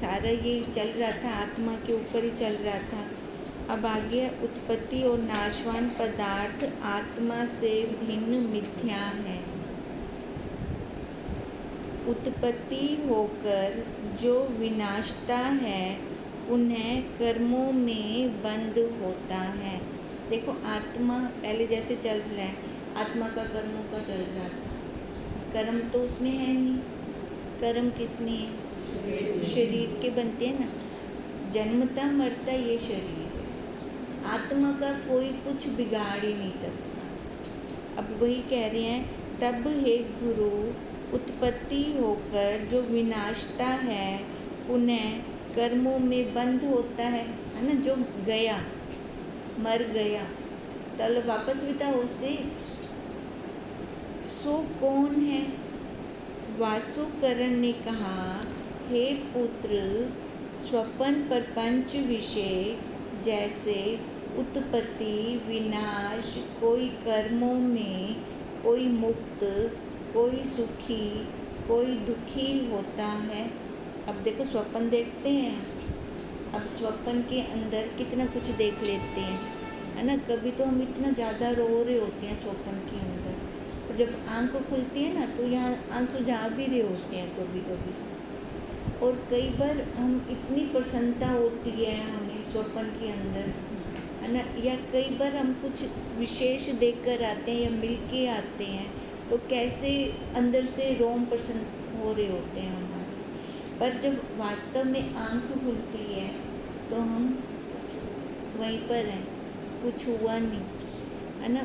सारा ये चल रहा था, आत्मा के ऊपर ही चल रहा था। अब आगे उत्पत्ति और नाशवान पदार्थ आत्मा से भिन्न मिथ्या है। उत्पत्ति होकर जो विनाशता है उन्हें कर्मों में बंद होता है। देखो आत्मा पहले जैसे चल रहा है, आत्मा का कर्मों का चल रहा था। कर्म तो उसमें है नहीं, कर्म किसमें है? शरीर के बनते हैं ना, जन्मता मरता ये शरीर है। आत्मा का कोई कुछ बिगाड़ ही नहीं सकता। अब वही कह रहे हैं, तब हे गुरु उत्पत्ति होकर जो विनाशता है पुनः कर्मों में बंद होता है ना। जो गया, मर गया, तल वापस विता उससे सो कौन है? वासुकरण ने कहा, हे पुत्र, स्वपन प्रपंच विषय जैसे उत्पत्ति विनाश, कोई कर्मों में, कोई मुक्त, कोई सुखी, कोई दुखी होता है। अब देखो स्वप्न देखते हैं, अब स्वप्न के अंदर कितना कुछ देख लेते हैं, है ना। कभी तो हम इतना ज़्यादा रो रहे होते हैं स्वप्न के अंदर, और जब आंख खुलती है ना तो यहाँ आंसू जा भी रहे होते हैं कभी कभी। और कई बार हम इतनी प्रसन्नता होती है हमें स्वप्न के अंदर, है ना। या कई बार हम कुछ विशेष देख कर आते हैं या मिल के आते हैं तो कैसे अंदर से रोम प्रसन्न हो रहे होते हैं हमारे। पर जब वास्तव में आंख खुलती है तो हम वहीं पर हैं, कुछ हुआ नहीं, है ना।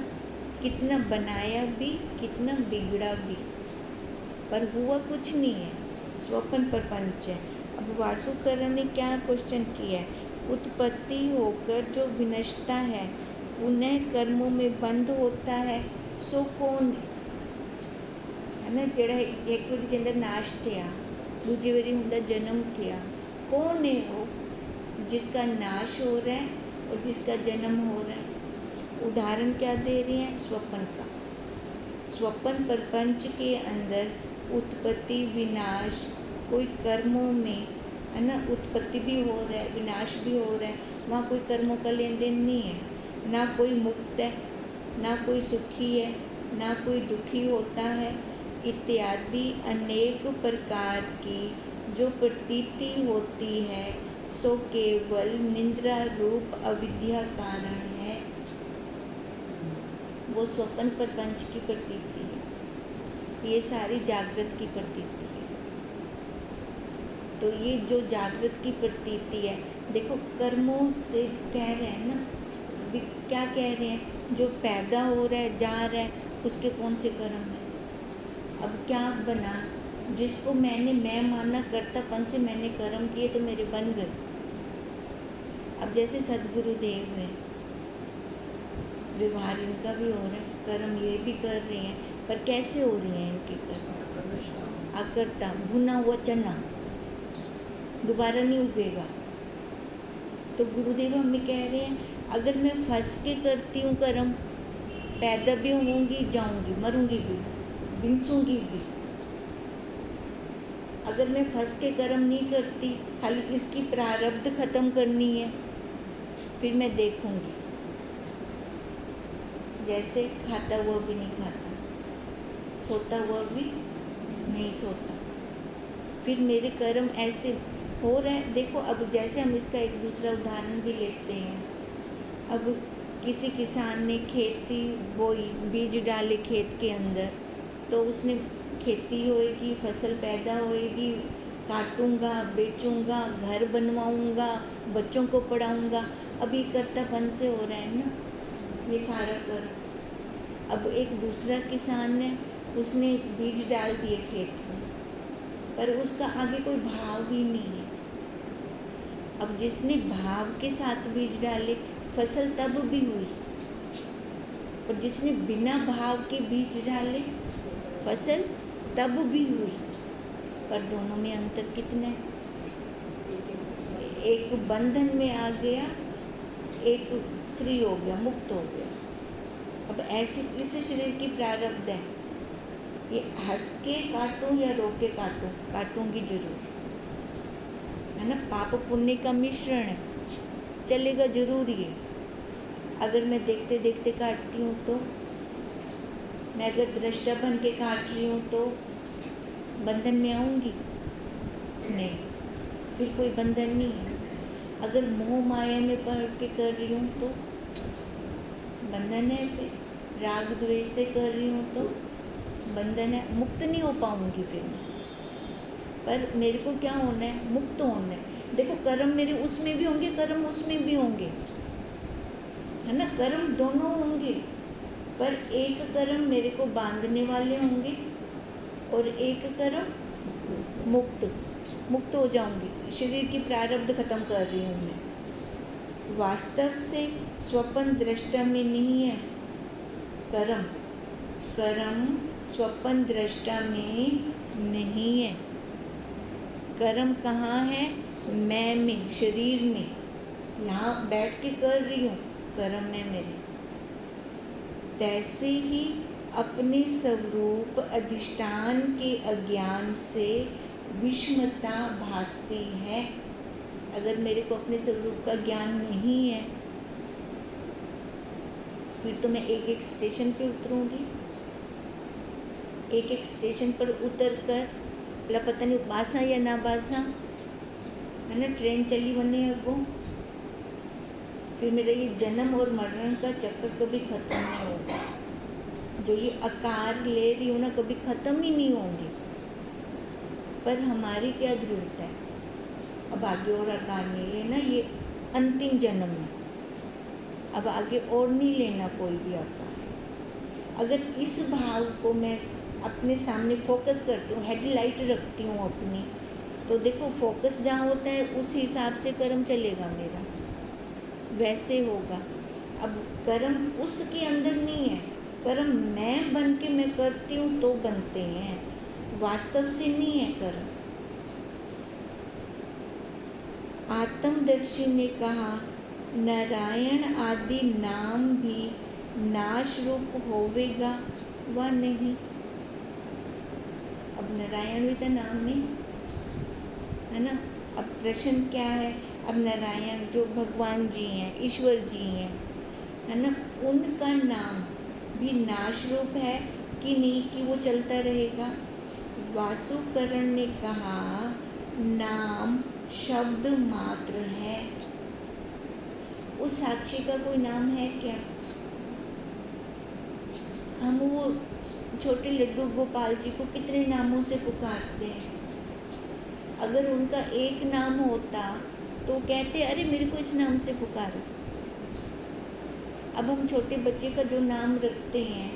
कितना बनाया भी, कितना बिगड़ा भी, पर हुआ कुछ नहीं है, स्वप्न प्रपंच है। अब वासुकरण ने क्या क्वेश्चन किया है? उत्पत्ति होकर जो विनष्टता है पुनः कर्मों में बंद होता है, सो कौन है ना। जेड़ा एक वारी के अंदर नाश थे, दूजी वारी हुंदा जन्म थे, कौन है वो जिसका नाश हो रहा है और जिसका जन्म हो रहा है? उदाहरण क्या दे रही हैं? स्वप्न का। स्वप्न प्रपंच के अंदर उत्पत्ति विनाश, कोई कर्मों में, है ना, उत्पत्ति भी हो रहा है, विनाश भी हो रहा है, वहाँ कोई कर्मों का लेन देन नहीं है। ना कोई मुक्त है, ना कोई सुखी है, ना कोई दुखी होता है, इत्यादि अनेक प्रकार की जो प्रतीति होती है सो केवल निद्रा रूप अविद्या कारण है। वो स्वप्न प्रपंच की प्रतीति है, ये सारी जागृत की प्रतीति है। तो ये जो जागृत की प्रतीति है, देखो कर्मों से कह रहे हैं ना, क्या कह रहे हैं? जो पैदा हो रहा है, जा रहा है, उसके कौन से कर्म है? अब क्या बना? जिसको मैं मानना कर्तापन से मैंने कर्म किए तो मेरे बन गए। अब जैसे सदगुरुदेव है, व्यवहार इनका भी हो रहा है, कर्म ये भी कर रहे हैं, पर कैसे हो रही हैं इनके कर्म? अकर्ता, भुना हुआ चना दोबारा नहीं उगेगा। तो गुरुदेव हमें कह रहे हैं, अगर मैं फंस के करती हूँ कर्म, पैदा भी होंगी, जाऊंगी, मरूंगी भी, बिनसूंगी भी। अगर मैं फंस के कर्म नहीं करती, खाली इसकी प्रारब्ध खत्म करनी है, फिर मैं देखूंगी जैसे खाता हुआ भी नहीं खाता, सोता हुआ भी नहीं सोता, फिर मेरे कर्म ऐसे हो रहे हैं। देखो अब जैसे हम इसका एक दूसरा उदाहरण भी लेते हैं। अब किसी किसान ने खेती बोई, बीज डाले खेत के अंदर, तो उसने खेती होएगी, फसल पैदा होएगी, काटूंगा, बेचूंगा, घर बनवाऊंगा, बच्चों को पढ़ाऊंगा। अब ये कर्तापन से हो रहा है ना ये सारा कर। अब एक दूसरा किसान है, उसने बीज डाल दिए खेत में, पर उसका आगे कोई भाव भी नहीं है। अब जिसने भाव के साथ बीज डाले, फसल तब भी हुई, और जिसने बिना भाव के बीज डाले, फसल तब भी हुई। पर दोनों में अंतर कितना है? एक बंधन में आ गया, एक फ्री हो गया, मुक्त हो गया। अब ऐसी इस शरीर की प्रारब्ध है, ये हंस के काटूं या रो के काटूं, काटूंगी जरूर, है है ना, पाप पुण्य का मिश्रण है, चलेगा जरूर ये। अगर मैं देखते देखते काटती हूँ तो, मैं अगर दृष्टा बन के काट रही हूँ तो बंधन में आऊँगी नहीं, फिर कोई बंधन नहीं है। अगर मोह माया में पड़ के कर रही हूँ तो बंधन है, फिर राग द्वेष से कर रही हूँ तो बंधन है, मुक्त नहीं हो पाऊँगी फिर मैं। पर मेरे को क्या होना है, मुक्त होना है। देखो कर्म मेरे उसमें भी होंगे, कर्म उसमें भी होंगे, है ना, कर्म दोनों होंगे, पर एक कर्म मेरे को बांधने वाले होंगे और एक कर्म मुक्त हो जाऊंगी। शरीर की प्रारब्ध खत्म कर रही हूँ मैं। वास्तव से स्वप्न दृष्टा में नहीं है कर्म स्वप्न दृष्टा में नहीं है। कर्म कहाँ है, मैं में, शरीर में, यहाँ बैठ के कर रही हूँ, कर्म है मेरे। तैसे ही अपने स्वरूप अधिष्ठान के अज्ञान से विषमता भासती है। अगर मेरे को अपने स्वरूप का ज्ञान नहीं है, फिर तो मैं एक एक स्टेशन पे उतरूँगी, एक एक स्टेशन पर उतर कर बोला पता नहीं बासा या ना बासा, है ना, ट्रेन चली बने अगो, फिर मेरा ये जन्म और मरण का चक्कर कभी ख़त्म नहीं होगा। जो ये आकार ले रही हूँ ना, कभी ख़त्म ही नहीं होंगे। पर हमारी क्या ध्रुवता है, अब आगे और आकार नहीं लेना, ये अंतिम जन्म है, अब आगे और नहीं लेना कोई भी आकार। अगर इस भाव को मैं अपने सामने फोकस करती हूँ, हेडलाइट रखती हूँ अपनी, तो देखो फोकस जहाँ होता है उस हिसाब से कर्म चलेगा मेरा, वैसे होगा। अब कर्म उसके अंदर नहीं है, कर्म मैं बन के मैं करती हूँ तो बनते हैं, वास्तव से नहीं है कर्म। आत्मदर्शी ने कहा नारायण आदि नाम भी नाश रूप होवेगा व नहीं। अब नारायण भी तो नाम में है ना। अब प्रश्न क्या है, अब नारायण जो भगवान जी हैं, ईश्वर जी हैं, है ना, उनका नाम भी नाश रूप है कि नहीं, कि वो चलता रहेगा। वासुकरण ने कहा नाम शब्द मात्र है। उस साक्षी का कोई नाम है क्या? हम वो छोटे लड्डू गोपाल जी को कितने नामों से पुकारते हैं। अगर उनका एक नाम होता तो कहते अरे मेरे को इस नाम से पुकारो। अब हम छोटे बच्चे का जो नाम रखते हैं,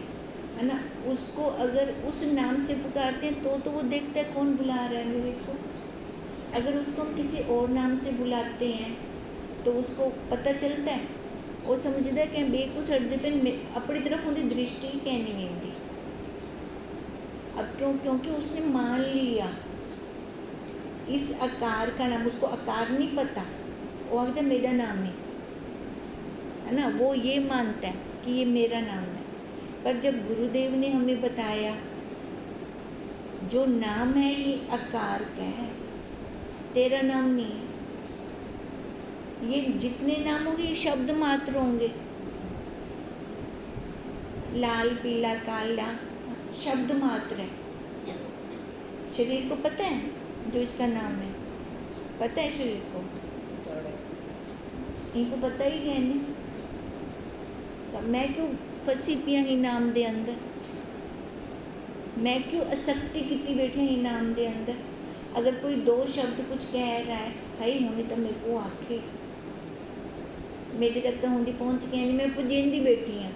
है ना, उसको अगर उस नाम से पुकारते हैं तो वो देखता है कौन बुला रहा है मेरे को। अगर उसको हम किसी और नाम से बुलाते हैं तो उसको पता चलता है, वो समझदा है कि बेकू सड़दे पे अपनी तरफ उनकी दृष्टि ही कहनी होती। अब क्योंकि उसने मान लिया इस आकार का नाम, उसको आकार नहीं पता, वो आखिर मेरा नाम है ना, वो ये मानता है कि ये मेरा नाम है। पर जब गुरुदेव ने हमें बताया जो नाम है ये आकार का है, तेरा नाम नहीं है, ये जितने नाम होंगे ये शब्द मात्र होंगे, लाल पीला काला शब्द मात्र है। शरीर को पता है जो इसका नाम है, पता है शरीर को, इनको पता ही है नहीं। तो मैं क्यों फंसी पिया ही नाम दे अंदर, मैं क्यों आसक्ति कितनी बैठे ही नाम दे अंदर। अगर कोई दो शब्द कुछ कह रहा है, हाई होनी तो मेरे को आखे मेरे तक तो होंगी पहुँच के नहीं, मैं पुजेंदी बैठी हैं,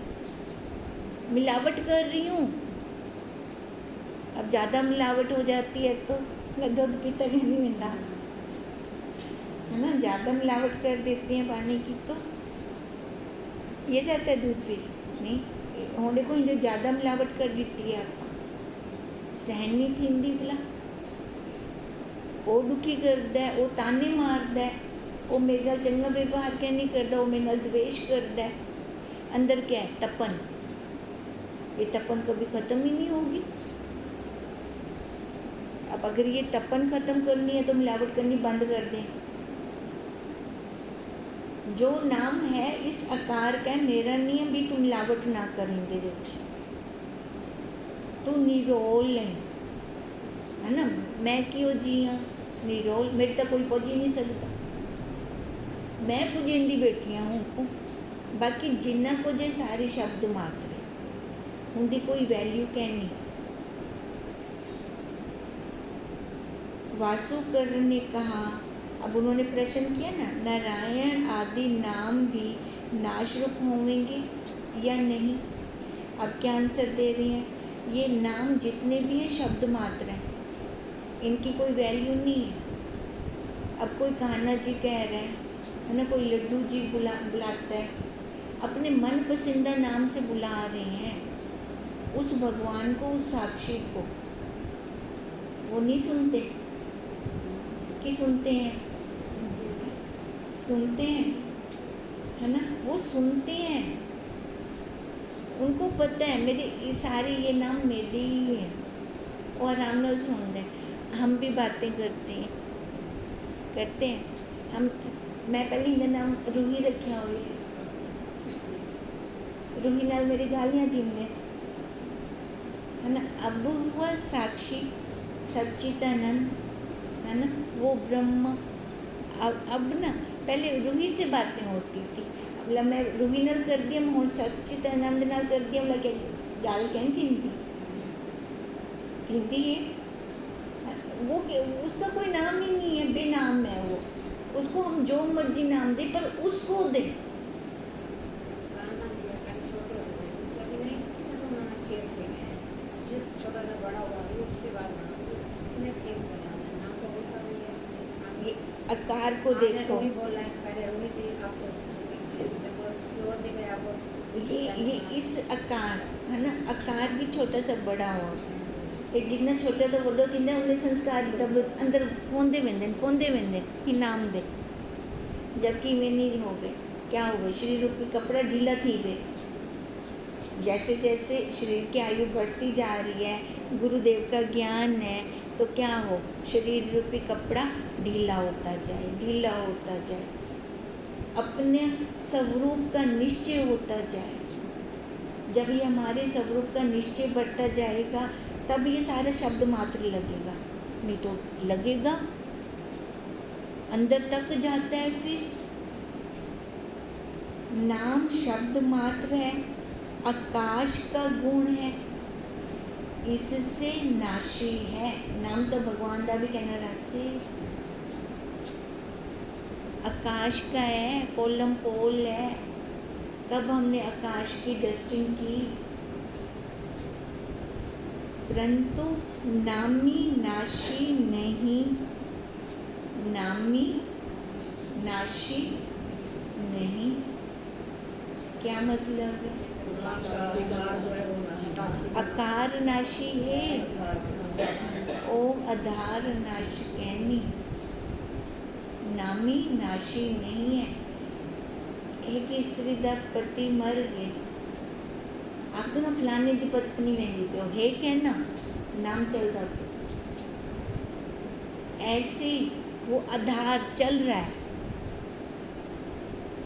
मिलावट कर रही हूँ। अब ज़्यादा मिलावट हो जाती है तो मैं दूध पीता ही नहीं मिलता, है ना, ज़्यादा मिलावट कर देती हैं पानी की तो ये जाता है दूध भी नहीं होने को। हिंदी ज़्यादा मिलावट कर देती है, आप सहन नहीं थी हिंदी बोला, वो दुखी करता है, वो ताने मारता है, वो मेरे नाल चंगा व्यवहार क्या नहीं करता, वो मेरे नाल द्वेष करता है। अंदर क्या है, तपन। ये तपन कभी ख़त्म ही नहीं होगी। अब अगर ये तपन खत्म करनी है तो मिलावट करनी बंद कर दें। जो नाम है इस आकार का है, मेरा नहीं है भी तू मिलावट ना कर इहदे विच, तू निरोल है ना। मैं क्यों जी हाँ निरोल, मेरे तो कोई पुज ही नहीं सकता, मैं पुजेंदी बैठी हूँ को। बाकी जिन्ना कुछ है सारे शब्द मात्र है, उनकी कोई वैल्यू कहनी। वासुकर ने कहा, अब उन्होंने प्रश्न किया ना, नारायण आदि नाम भी नाशरूप होंगे या नहीं। अब क्या आंसर दे रही हैं, ये नाम जितने भी हैं शब्द मात्र हैं, इनकी कोई वैल्यू नहीं है। अब कोई कान्हा जी कह रहे हैं है ना, कोई लड्डू जी बुलाता है, अपने मन पसंदीदा नाम से बुला रहे हैं उस भगवान को, उस साक्षी को। वो नहीं सुनते कि सुनते हैं, सुनते हैं है ना, वो सुनते हैं। उनको पता है मेरे सारे ये नाम मेरे ही हैं, और आराम नाल सुनते हैं। हम भी बातें करते हैं हम। मैं पहले इनका नाम रूही रखा हुआ है, रूही नाल मेरी गालियाँ दींदे है ना। अब हुआ साक्षी सच्चिदानंद है ना, वो ब्रह्म। अब ना पहले रूही से बातें होती थी, अब मैं रूही नाल कर दिया, मैं हूँ सच्चिदानंद नाल कर दिया, बोला क्या गाल कहीं थी है वो, उसका कोई नाम ही नहीं है, बेनाम है वो। उसको हम जो मर्जी नाम दे, पर उसको दे। ये आकार को देखो, ये इस आकार है ना, आकार भी छोटा सा बड़ा हो, कि जितना छोटा तो वड्डो थींदा उन्हें संस्कार अंदर पोंदे वेंदे ही नाम दे। जबकि में नहीं हो गए, क्या हो गए, शरीर रूपी कपड़ा ढीला थी वे। जैसे जैसे शरीर की आयु बढ़ती जा रही है, गुरुदेव का ज्ञान है, तो क्या हो, शरीर रूपी कपड़ा ढीला होता जाए, अपने स्वरूप का निश्चय होता जाए। जब ये हमारे स्वरूप का निश्चय बढ़ता जाएगा, तब ये सारा शब्द मात्र लगेगा, नहीं तो लगेगा अंदर तक जाता है। फिर नाम शब्द मात्र है, आकाश का गुण है, इससे नाशी है। नाम तो भगवान का भी कहना रास्ते आकाश का है, पोलम पोल है। कब हमने आकाश की डस्टिंग की, परंतु नामी नाशी नहीं, नामी नाशी नहीं। क्या मतलब है, आकार नाशी है, ओ आधार नाश कहनी, नामी नाशी नहीं है। एक स्त्री का पति मर गए, आप तो ना फलाने की पत्नी वेंदी पे है कहना, नाम चलता पे ऐसे वो आधार चल रहा है,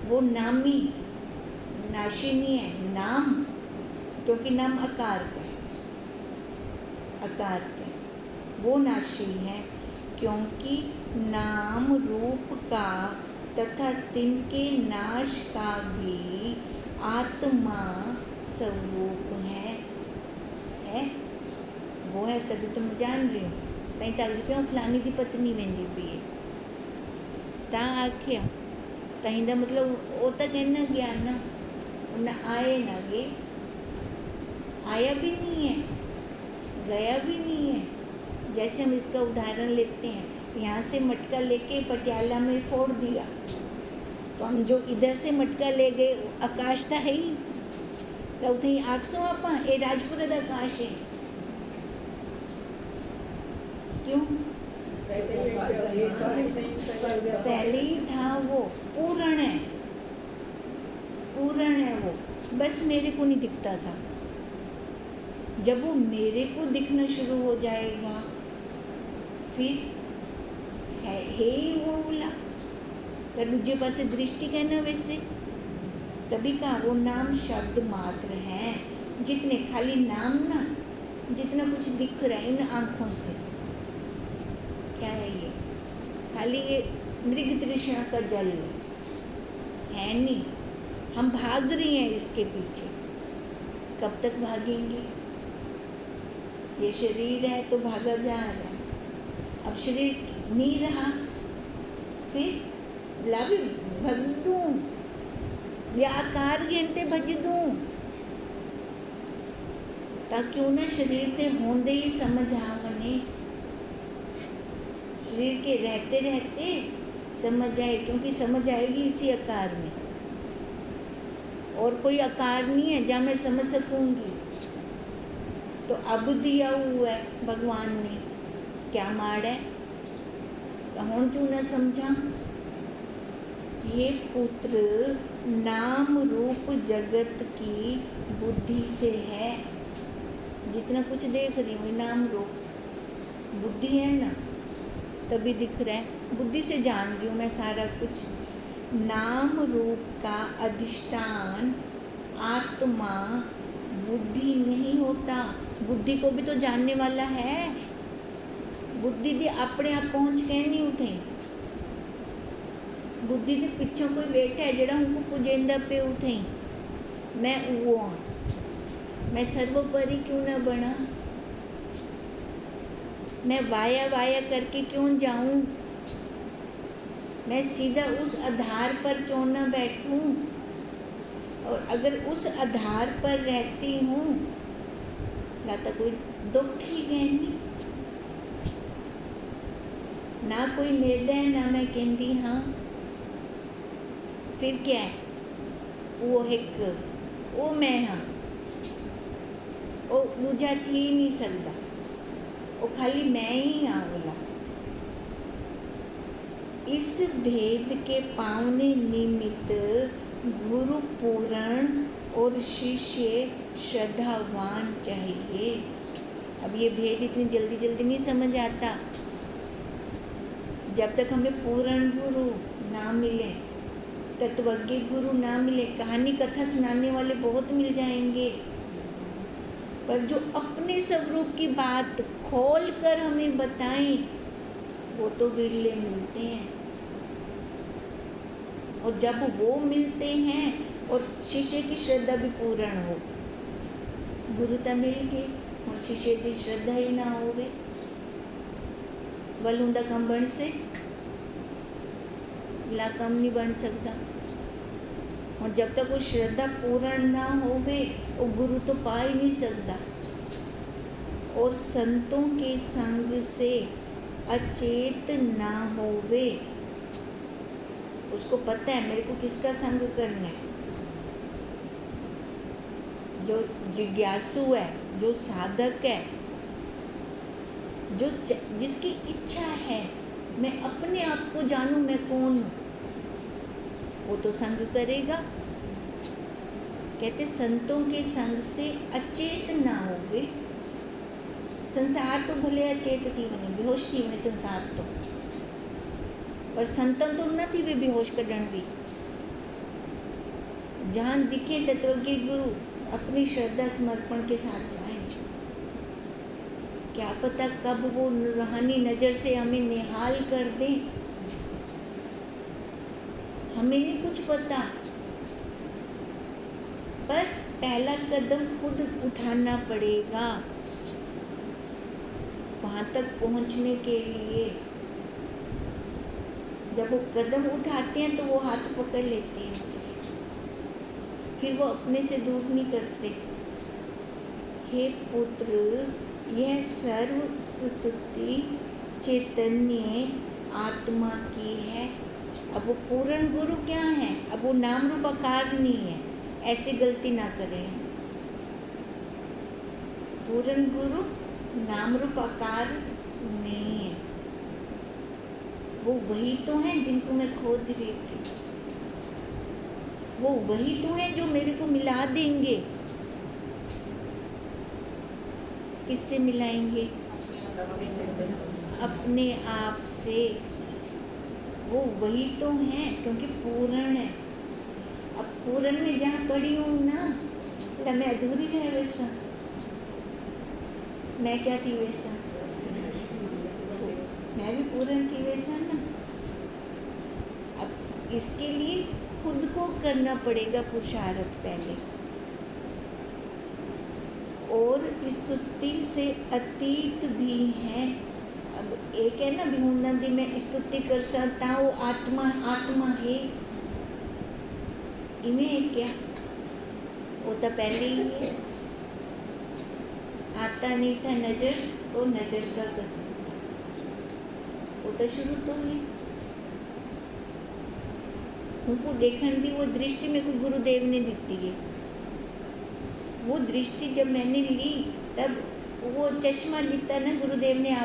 वो नामी नाशी नहीं है। नाम क्योंकि नाम आकार का है, वो नाशी है, क्योंकि नाम रूप का तथा तिनके नाश का भी आत्मा स्वरूप है वो है। तभी तो मैं जान रही हूँ, तई तक क्यों फलानी की पत्नी वेंदी पी है, ता आख्या तई का मतलब वो तो कहना गया ना, उन्हें आए ना गए, आया भी नहीं है, गया भी नहीं है। जैसे हम इसका उदाहरण लेते हैं, यहाँ से मटका लेके पटियाला में फोड़ दिया, तो हम जो इधर से मटका ले गए आकाश था है ही, उठी आखसो आप ए राजपुर का आकाश है। क्यों, पहले ही था, वो पूर्ण है वो, बस मेरे को नहीं दिखता था। जब वो मेरे को दिखना शुरू हो जाएगा फिर है ही वो ओला। पर दूजे पासे दृष्टि कहना वैसे कभी कहा वो नाम शब्द मात्र हैं, जितने खाली नाम ना, जितना कुछ दिख रहा है इन आँखों से, क्या है ये? खाली ये मृग तृष्णा का जल है नहीं। हम भाग रहे हैं इसके पीछे, कब तक भागेंगे? ये शरीर है तो भागा जा रहा है, अब शरीर नहीं रहा, फिर लाभी भग दूँ या आकार घंटे भज दूँ, ताकि उन्हें शरीर के होंदे ही समझ आवने, शरीर के रहते रहते समझ आए, क्योंकि समझ आएगी इसी आकार में, और कोई आकार नहीं है जहाँ मैं समझ सकूंगी। तो अब दिया हुआ है भगवान ने, क्या माड़ है, हूँ क्यों न समझा? ये पुत्र नाम रूप जगत की बुद्धि से है, जितना कुछ देख रही हूँ नाम रूप बुद्धि है ना, तभी दिख रहा है, बुद्धि से जान रही हूँ मैं सारा कुछ। नाम रूप का अधिष्ठान आत्मा बुद्धि नहीं होता, बुद्धि को भी तो जानने वाला है। बुद्धि दे अपने आप पहुँच के नहीं उठे, बुद्धि के पिछों कोई बैठा है जड़ा उनको पुजेंदा पे उठे, मैं वो हाँ, मैं सर्वोपरि क्यों न बना, मैं वाया वाया करके क्यों जाऊं, मैं सीधा उस आधार पर क्यों न बैठूं, और अगर उस आधार पर रहती हूँ लाता कोई दुख ही नहीं, ना कोई निर्दय ना मैं कहती हाँ, फिर क्या है? वो एक वो मैं हाँ, वो दूजा थी ही नहीं सकता, वो खाली मैं ही हाँ बोला। इस भेद के पावने निमित्त गुरु पूर्ण और शिष्य श्रद्धावान चाहिए। अब ये भेद इतनी जल्दी जल्दी नहीं समझ आता, जब तक हमें पूर्ण गुरु ना मिले, तत्वज्ञ गुरु ना मिले। कहानी कथा सुनाने वाले बहुत मिल जाएंगे, पर जो अपने स्वरूप की बात खोल कर हमें बताएं वो तो विरले मिलते हैं। और जब वो मिलते हैं और शिष्य की श्रद्धा भी पूर्ण हो, गुरु तो मिल गए और शिष्य की श्रद्धा ही ना होवे, वलुंदा कम बन से ला कम नहीं बन सकता। और जब तक वो श्रद्धा पूर्ण ना होवे वो गुरु तो पा ही नहीं सकता। और संतों के संग से अचेत ना होवे, उसको पता है मेरे को किसका संग करना है। जो जिज्ञासु है, जो साधक है, जो जिसकी इच्छा है मैं अपने आप को जानूं मैं कौन हूँ, वो तो संग करेगा। कहते संतों के संग से अचेत ना होवे। संसार तो भले अचेत थी मैंने, बेहोश थी मैंने संसार तो, पर संतन तो न थी वे बेहोश करण भी। जहाँ दिखे तत्वज्ञ गुरु अपनी श्रद्धा समर्पण के साथ जाए, क्या पता कब वो रूहानी नज़र से हमें निहाल कर दे, हमें नहीं कुछ पता। पर पहला कदम खुद उठाना पड़ेगा वहाँ तक पहुँचने के लिए। जब वो कदम उठाते हैं तो वो हाथ पकड़ लेते हैं, फिर वो अपने से दूर नहीं करते। हे पुत्र, यह सर्व स्तुति चैतन्य आत्मा की है। अब वो पूर्ण गुरु क्या है? अब वो नाम रूप आकार नहीं है, ऐसी गलती ना करें। पूर्ण गुरु नाम रूप आकार नहीं है, वो वही तो हैं जिनको मैं खोज रही थी, वो वही तो हैं जो मेरे को मिला देंगे। किससे मिलाएंगे? अपने आप से, वो वही तो है, क्योंकि पूर्ण है। अब पूर्ण में जहाँ पड़ी हूँ ना, ला मैं अधूरी है वैसा, मैं क्या थी वैसा, मैं भी पूर्ण थी वैसा ना। अब इसके लिए खुद को करना पड़ेगा पुरुषार्थ पहले, और स्तुति से अतीत भी है। अब एक है ना विहुनंदी में स्तुति कर सकता हूँ, आत्मा आत्मा है, इन्हें है क्या, वो तो पहले ही है। आता नहीं था नजर तो नजर का कसूर था, वो तो शुरू तो है। उनको देखने दी वो दृष्टि मेरे को गुरुदेव ने दी है। वो दृष्टि जब मैंने ली तब वो चश्मा लिता ना गुरुदेव ने,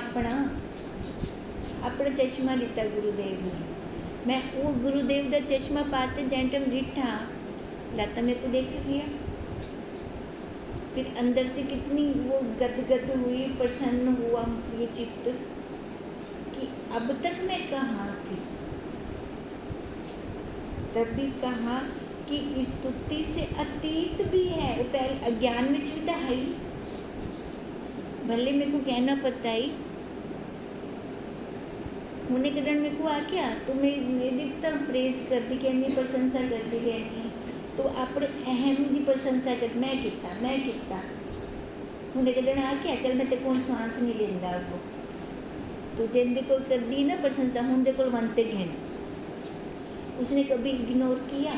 अपना चश्मा लिता गुरुदेव ने। मैं वो गुरुदेव का चश्मा पाते जैंटम डिठा लाता मेरे को देख गया, फिर अंदर से कितनी वो गदगद हुई, प्रसन्न हुआ ये चित्त कि अब तक मैं कहाँ थी। तभी कहा कि स्तुति से अतीत भी है, वो पहले अज्ञान में चिंता है, भले मेरे को कहना पता ही होने के डर मेरे को आ क्या, तो मैं दिखता प्रेस करती कहनी, प्रशंसा करती कहनी, तो अपने अहम की प्रशंसा कर, मैं किता होने के डर आ क्या, चल मैं तेरे को सांस नहीं लेंदा, वो तो जिंदे को कर दी ना प्रशंसा, होंदे को बनते गहन, उसने कभी इग्नोर किया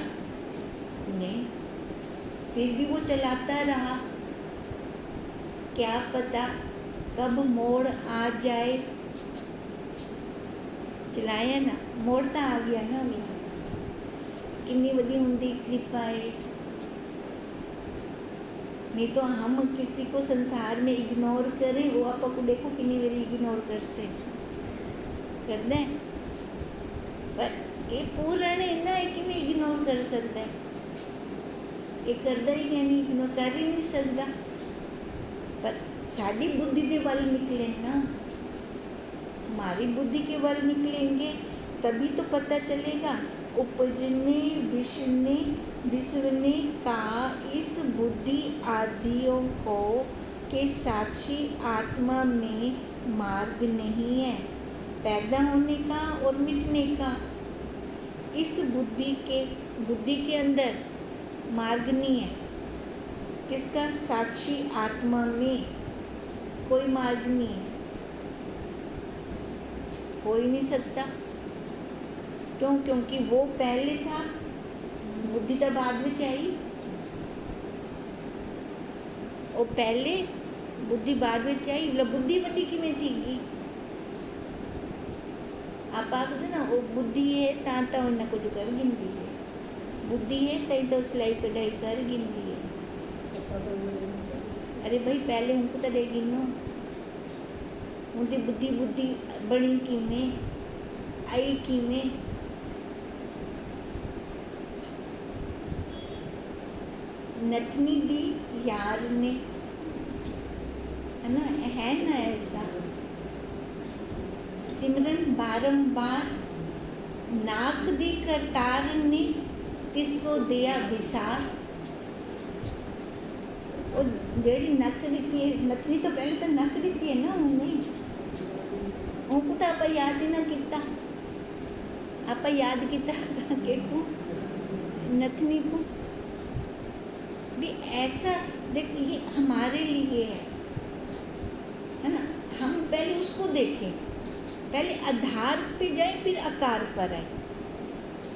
नहीं, फिर भी वो चलाता रहा। क्या पता कब मोड़ आ जाए, चलाया ना, मोड़ तो आ गया ना, कितनी बड़ी होंगी कृपा है। नहीं तो हम किसी को संसार में इग्नोर करें, वो आपको देखो कितनी बड़ी इग्नोर कर दे, पर ये पूर्ण है ना कि मैं इग्नोर कर सकता है, ये करता ही क्या नहीं, इग्नोर कर ही नहीं सकता। पर साड़ी बुद्धि के बल निकले ना, हमारी बुद्धि के बल निकलेंगे तभी तो पता चलेगा। उपजने विश्वने का इस बुद्धि आदियों को के साक्षी आत्मा में मार्ग नहीं है पैदा होने का और मिटने का। इस बुद्धि के अंदर मार्ग नहीं है, किसका, साक्षी आत्मा में कोई मार्ग नहीं है, हो ही नहीं सकता। क्यों? क्योंकि वो पहले था, बुद्धि तो बाद में चाहिए, और पहले बुद्धि बाद में चाहिए, मतलब बुद्धि वड्डी किमें थी। आप आखो ना वो बुद्धि है ता उन्हें कुछ कर गिनती है, बुद्धि है तई तो सिलाई कढ़ाई कर गिनती है। अरे भाई पहले उनको तो दे गिनो, उनकी बुद्धि बनी किमें, आई किमें। नथनी दी यार ने, है ना ऐसा सिमरन बारंबार, नाक दी करतार ने तिसको दिया विसार। और जेड़ी नक दी है, नथनी तो पहले तो नक दी है ना उन्हें, उनको तो आप याद ही ना किता, आप याद किता के को नथनी को भी ऐसा। देख ये हमारे लिए है ना, हम पहले उसको देखें, पहले आधार पे जाए फिर आकार पर आए।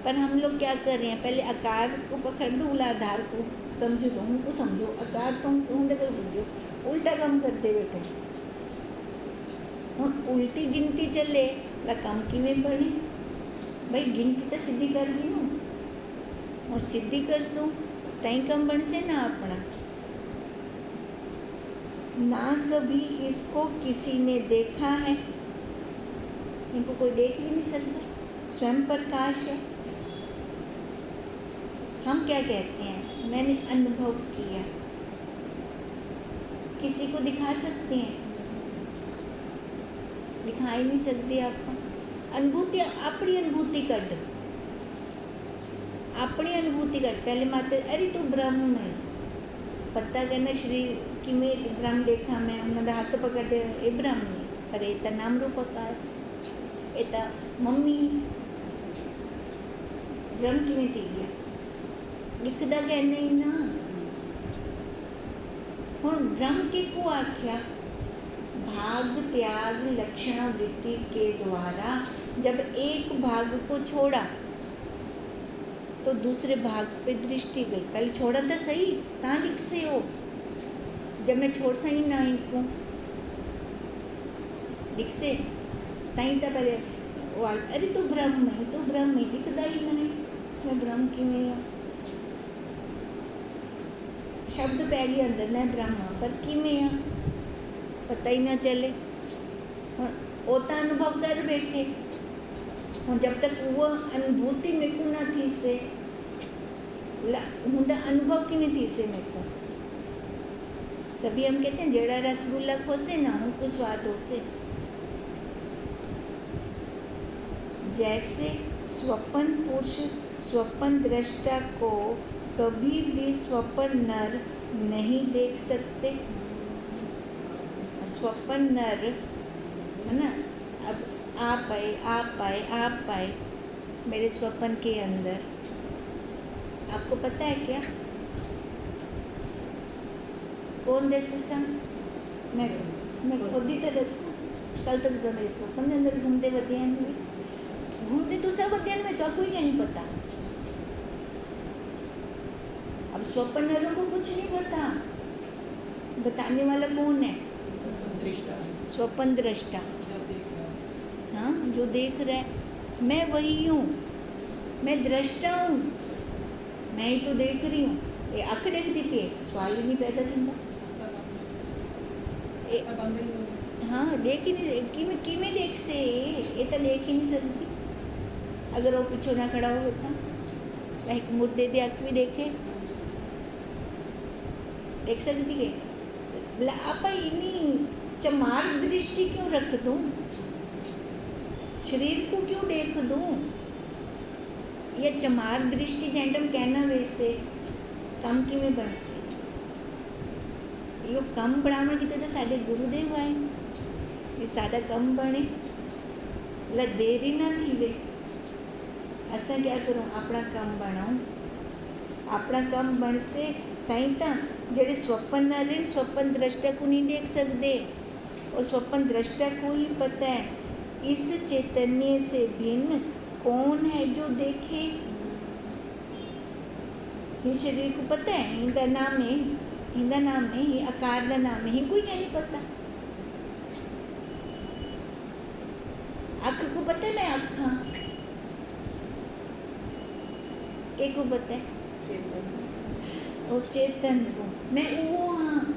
पर हम लोग क्या कर रहे हैं, पहले आकार को पकड़ दो, उला आधार को समझो, तो उनको समझो, आकार तो उन्हें कर बुझो, उल्टा काम करते बैठे। हम उल्टी गिनती चले ला कम की में बढ़े, भाई गिनती तो सीधी कर गिनूँ और सीधी कर सूँ तई कम बन से ना अपना। ना कभी इसको किसी ने देखा है, इनको कोई देख भी नहीं सकता, स्वयं प्रकाश है। हम क्या कहते हैं, मैंने अनुभव किया, किसी को दिखा सकते हैं, दिखा ही नहीं सकते आप अनुभूति अपनी अनुभूति कट अपनी अनुभूति कट पहले माता अरे तू ब्रह्म है पता करना शरीर कि मैं ब्रह्म देखा मैं उन्होंने हाथ पकड़े ये ब्रह्म है पर ये नाम रूपकार ये मम्मी ब्रह्म किमें थी गया लिखता कहने ही ना हुण ब्रह्म के को आख्या भाग त्याग लक्षण वृत्ति के द्वारा जब एक भाग को छोड़ा तो दूसरे भाग पे दृष्टि गई पहले छोड़ा था सही ता लिख से हो जब मैं छोड़ सही ना ही को लिख से ताई था पहले अरे तू ब्रह्म है लिखता ही नहीं मैं ब्रह्म की नहीं हूँ शब्द पै गया अंदर मैं ब्रह्म हाँ पर कि मैं हाँ पता ही ना चले वो तो अनुभव कर बैठे हूँ जब तक वो अनुभूति मेरे को ना थी से हूँ अनुभव की नहीं थी से मेरे को तभी हम कहते हैं जेड़ा रसगुल्ला खोसे ना उनको स्वाद हो से जैसे स्वप्न पुरुष स्वप्न दृष्टा को कभी भी स्वप्न नर नहीं देख सकते स्वप्न नर है ना अब आप आए मेरे स्वप्न के अंदर आपको पता है क्या कौन दसा मैं खुद ही तो दसा कल तक तो मेरे स्वप्न के अंदर घूमते वधियान में घूमते तो सब वधियान में तो कोई क्या नहीं पता अब स्वप्न नरों को कुछ नहीं पता बताने वाला कौन है स्वप्न दृष्टा हाँ जो देख रहा है मैं वही हूँ मैं दृष्टा हूँ मैं ही तो देख रही हूँ ये अख देखती पे सवाल ही नहीं पैदा थींदा हाँ देख ही नहीं किमें देख से ये तो देख ही नहीं सकती अगर वो पीछे ना खड़ा हो तो एक मुद्दे दी अख भी देखे देख सकती है बोला आप इन्हीं चमार दृष्टि क्यों रख दूँ शरीर को क्यों देख दूँ ये चमार दृष्टि जेंडम कहना वैसे कम कि में बन से यो कम बनाने की तो साढ़े गुरुदेव आए ये साढ़ा कम बने बोला देरी ना थी वे असा क्या करूँ अपना कम बनाऊँ अपना कम बन से ताई ता जेडे स्वप्न न रहे स्वप्न दृष्टा को नहीं देख सकते और स्वप्न दृष्टा को ही पता है इस चैतन्य से भिन्न कौन है जो देखे ये शरीर को पता है इनका नाम है ये आकार का नाम है कोई क्या नहीं पता अख को पता है मैं अखा के को पता है वो चेतन को मैं वो हाँ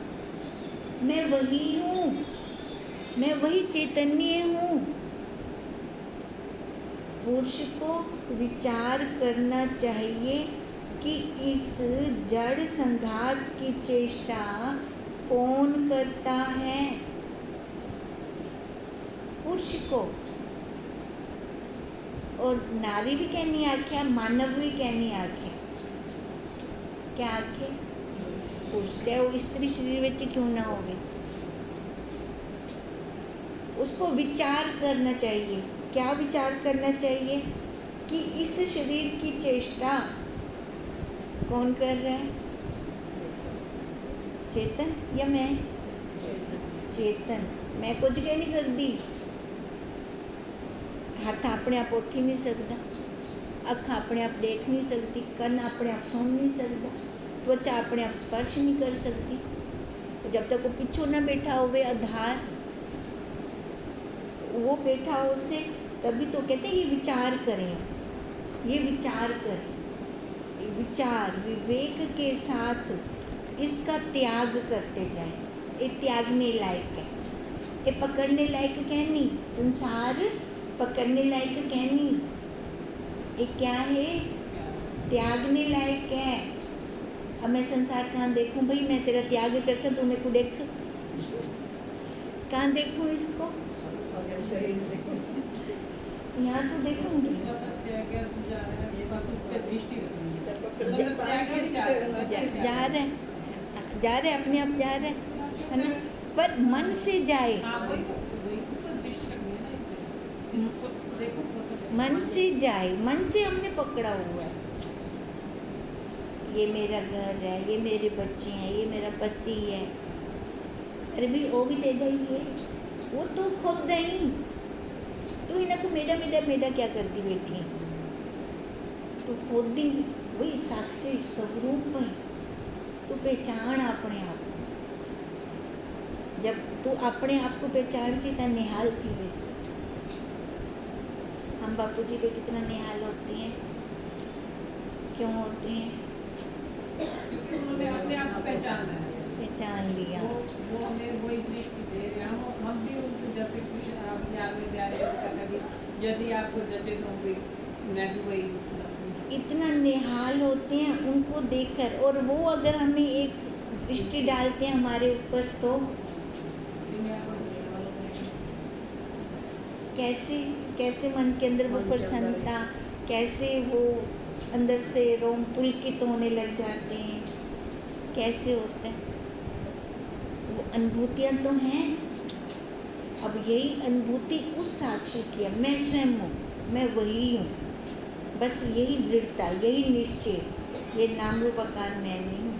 मैं वही हूँ मैं वही चैतन्य हूँ पुरुष को विचार करना चाहिए कि इस जड़ संघात की चेष्टा कौन करता है पुरुष को और नारी भी कहनी आख्या मानव भी कहनी आख्या क्या आखे पुरुष चाहे वो स्त्री शरीर में क्यों ना हो उसको विचार करना चाहिए क्या विचार करना चाहिए कि इस शरीर की चेष्टा कौन कर रहा है चेतन या मैं चेतन मैं कुछ कह नहीं कर दी हाथ अपने आप उठ ही नहीं सकता अख अपने आप देख नहीं सकती कन अपने आप सुन नहीं सकता त्वचा अपने आप स्पर्श नहीं कर सकती तो जब तक वो पिछू ना बैठा होवे आधार वो बैठा हो से तभी तो कहते हैं ये विचार करें ये विचार करें विचार विवेक के साथ इसका त्याग करते जाएं ये त्यागने लायक है ये पकड़ने लायक कहनी संसार पकड़ने लायक कहनी ये क्या है त्यागने लायक है अब मैं संसार कहाँ देखूं भाई मैं तेरा त्याग कर सकूं तू मेरे को देख कहाँ देखूं इसको शरीर से। यहाँ तो देखूंगी जा रहे अपने आप जा रहे है ना, पर मन से जाए, मन से जाए, मन से हमने पकड़ा हुआ है। ये मेरा घर है, ये मेरे बच्चे हैं, ये मेरा पति है। अरे भाई वो भी तेरा ही है, वो तू खुद नहीं, तू इन्हें को मेरा मेरा मेरा क्या करती बेटी, तू खुद ही वही साक्षी स्वरूप है। तू पहचान अपने आप को, जब तू अपने आप को पहचान सी तो निहाल थी। वैसे हम बापू जी पे कितना निहाल होते हैं, क्यों होते हैं? क्योंकि उन्होंने अपने आप को पहचाना है, पहचान लिया। वो हमें वही दृष्टि दे रहे हैं। हम भी उनसे जैसे कुछ आप ज्ञान में दे रहे हैं, यदि आपको जचे तो भी मैं भी वही इतना निहाल होते हैं उनको देखकर, और वो अगर हमें एक दृष्टि डालते हैं हमारे ऊपर तो कैसे कैसे मन के अंदर वो प्रसन्नता, कैसे वो अंदर से रोम पुलकित होने लग जाते हैं, कैसे होता है। वो अनुभूतियाँ तो हैं। अब यही अनुभूति उस साक्षी की है, मैं स्वयं हूँ, मैं वही हूँ। बस यही दृढ़ता, यही निश्चय, ये नाम रूप आकार मैं नहीं हूँ।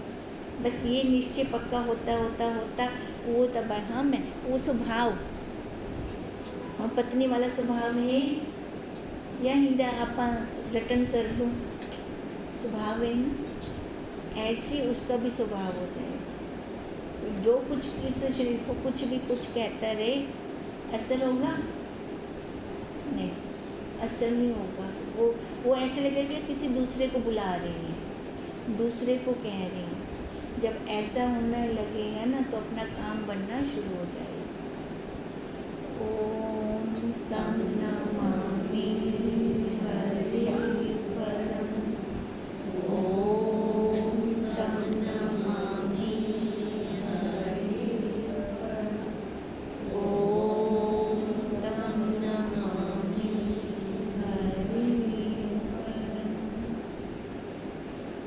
बस ये निश्चय पक्का होता होता होता वो तब हाँ मैं वो स्वभाव, हाँ पत्नी वाला स्वभाव है या हिंदा आप रटन कर लूँ, स्वभाव है ना, ऐसे उसका भी स्वभाव हो जाए। जो कुछ इस शरीर को कुछ भी कुछ कहता रहे, असर होगा नहीं, असर नहीं होगा। वो ऐसे लगेगा कि किसी दूसरे को बुला रही है, दूसरे को कह रही है। जब ऐसा होने लगेगा ना तो अपना काम बनना शुरू हो जाएगा। ओम तम